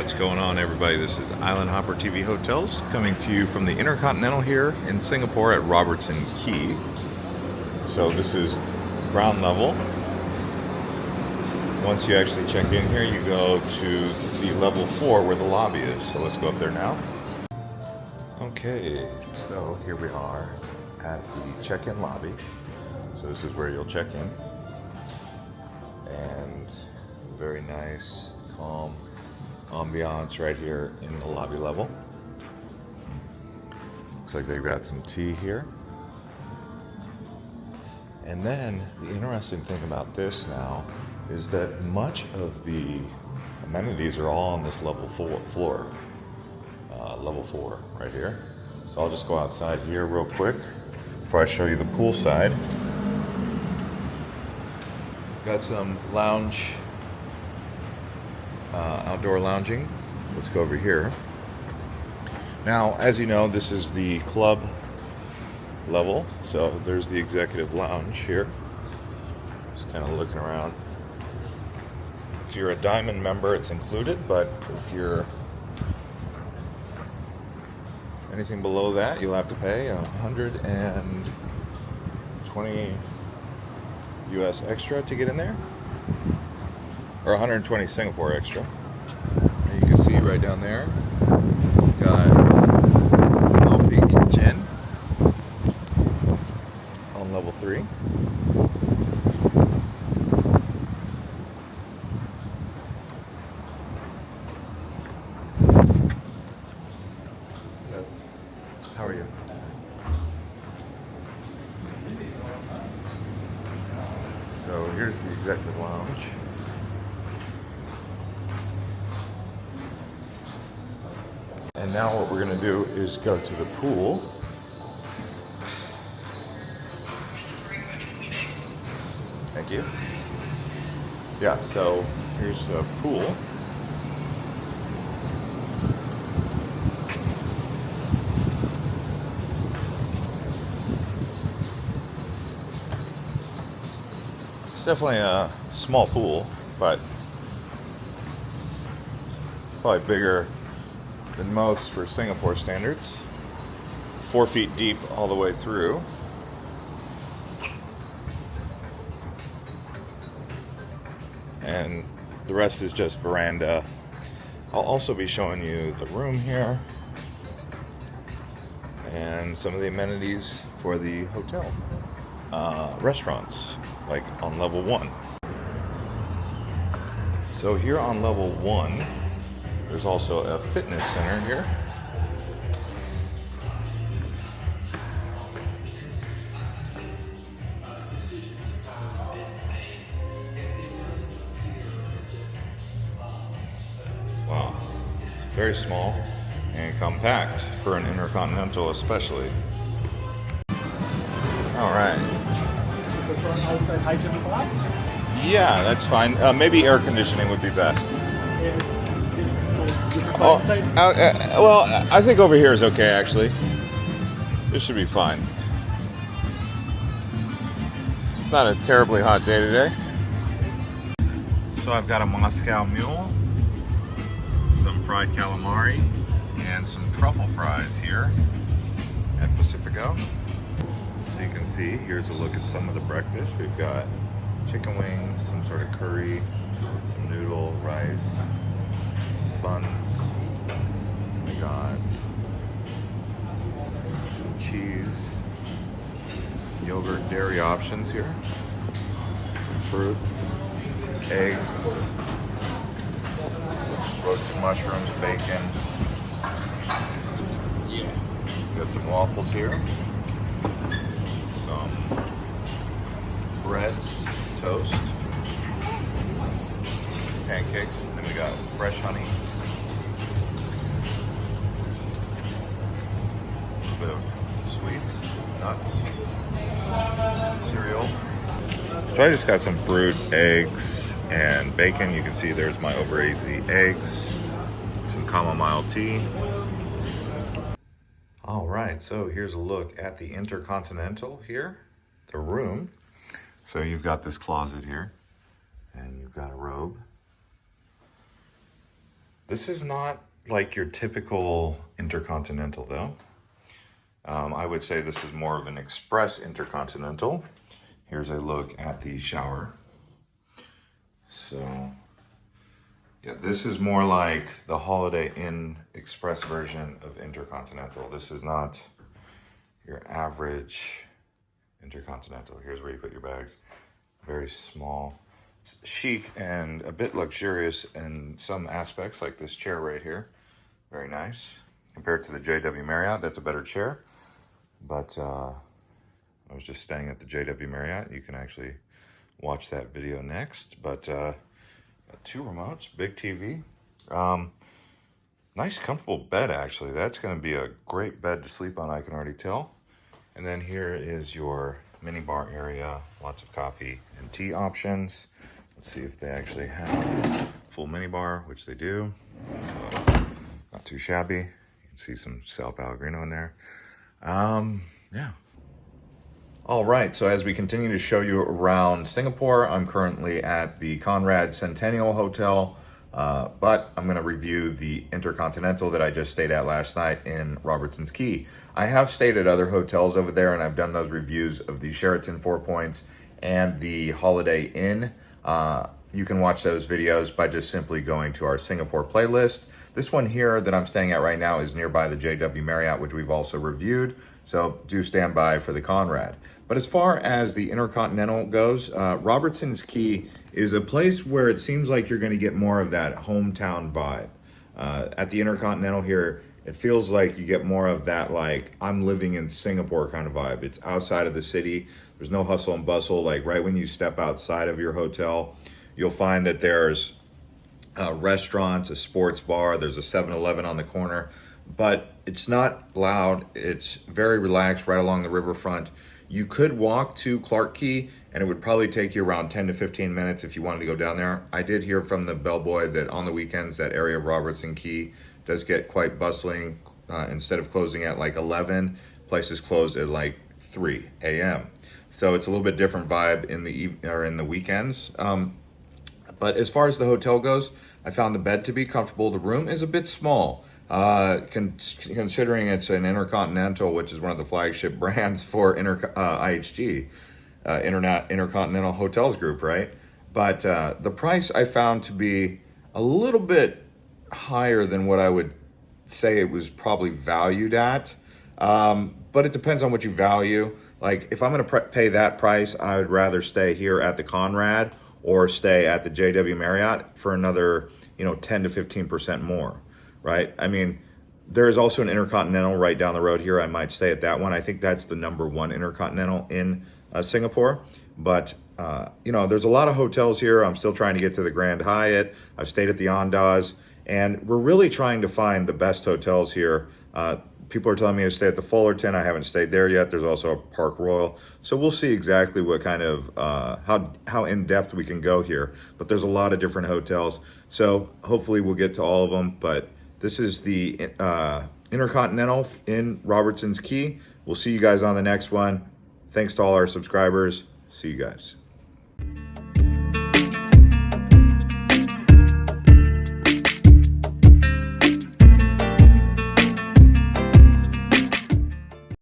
What's going on, everybody? This is Island Hopper TV Hotels coming to you from the InterContinental here in Singapore at Robertson Quay. So this is ground level. Once you actually check in here, you go to the level 4 where the lobby is. So let's go up there now. Okay, so here we are at the check-in lobby. So this is where you'll check in. And very nice, calm ambiance right here in the lobby level. Looks like they've got some tea here. And then the interesting thing about this now is that much of the amenities are all on this level 4 floor. Level 4 right here. So I'll just go outside here real quick before I show you the pool side. Got some lounge, outdoor lounging. Let's go over here. Now, as you know, this is the club level. So there's the executive lounge here. Just kind of looking around. If you're a diamond member, it's included, but if you're anything below that, you'll have to pay 120 US extra to get in there, or 120 Singapore extra. And you can see right down there, got Coffee Kitchen on level 3. How are you? So here's the executive lounge. And now what we're going to do is go to the pool. Thank you. Yeah, so here's the pool. It's definitely a small pool, but probably bigger than most for Singapore standards. 4 feet deep all the way through. And the rest is just veranda. I'll also be showing you the room here and some of the amenities for the hotel. Restaurants, like on level 1. So here on level 1, there's also a fitness center here. Wow, very small and compact for an InterContinental especially. All right. Outside hygiene class? Yeah, that's fine. Maybe air conditioning would be best. Oh, well, I think over here is okay, actually. This should be fine. It's not a terribly hot day today. So I've got a Moscow Mule, some fried calamari, and some truffle fries here at Pacifico. So you can see, here's a look at some of the breakfast. We've got chicken wings, some sort of curry, some noodle, rice, buns. We got some cheese, yogurt, dairy options here, some fruit, eggs, roasted mushrooms, bacon. Yeah. Got some waffles here. Some breads, toast, pancakes, and we got fresh honey, a little bit of sweets, nuts, cereal. So I just got some fruit, eggs, and bacon. You can see there's my over easy eggs, some chamomile tea. All right, so here's a look at the InterContinental here, the room. So you've got this closet here, and you've got a robe. This is not like your typical InterContinental though. I would say this is more of an express InterContinental. Here's a look at the shower. So, yeah, this is more like the Holiday Inn Express version of InterContinental. This is not your average InterContinental. Here's where you put your bags. Very small. It's chic and a bit luxurious in some aspects, like this chair right here. Very nice. Compared to the JW Marriott, that's a better chair. But I was just staying at the JW Marriott. You can actually watch that video next. But got 2 remotes, big TV. Nice comfortable bed, actually. That's going to be a great bed to sleep on, I can already tell. And then here is your mini bar area. Lots of coffee and tea options. Let's see if they actually have full mini bar, which they do. So not too shabby. You can see some Sal Pellegrino in there. Yeah. All right, so as we continue to show you around Singapore, I'm currently at the Conrad Centennial Hotel, but I'm going to review the InterContinental that I just stayed at last night in Robertson Quay. I have stayed at other hotels over there, and I've done those reviews of the Sheraton 4 Points and the Holiday Inn. You can watch those videos by just simply going to our Singapore playlist. This one here that I'm staying at right now is nearby the JW Marriott, which we've also reviewed. So do stand by for the Conrad. But as far as the InterContinental goes, Robertson Quay is a place where it seems like you're going to get more of that hometown vibe. At the InterContinental here, it feels like you get more of that, like, I'm living in Singapore kind of vibe. It's outside of the city. There's no hustle and bustle. Like right when you step outside of your hotel, you'll find that there's restaurants, a sports bar, there's a 7-Eleven on the corner, but it's not loud. It's very relaxed right along the riverfront. You could walk to Clark Quay, and it would probably take you around 10 to 15 minutes if you wanted to go down there. I did hear from the bellboy that on the weekends, that area of Robertson Quay does get quite bustling. Instead of closing at like 11, places close at like 3 a.m. So it's a little bit different vibe in the weekends. But as far as the hotel goes, I found the bed to be comfortable. The room is a bit small, considering it's an InterContinental, which is one of the flagship brands for IHG, InterContinental Hotels Group, right? But the price I found to be a little bit higher than what I would say it was probably valued at. But it depends on what you value. Like if I'm going to pay that price, I would rather stay here at the Conrad or stay at the JW Marriott for another, 10 to 15% more, right? I mean, there is also an InterContinental right down the road here. I might stay at that one. I think that's the #1 InterContinental in Singapore. But, there's a lot of hotels here. I'm still trying to get to the Grand Hyatt. I've stayed at the Andaz, and we're really trying to find the best hotels here. People are telling me to stay at the Fullerton. I haven't stayed there yet. There's also a Park Royal. So we'll see exactly what kind of, how in-depth we can go here. But there's a lot of different hotels. So hopefully we'll get to all of them. But this is the InterContinental in Robertson's Quay. We'll see you guys on the next one. Thanks to all our subscribers. See you guys.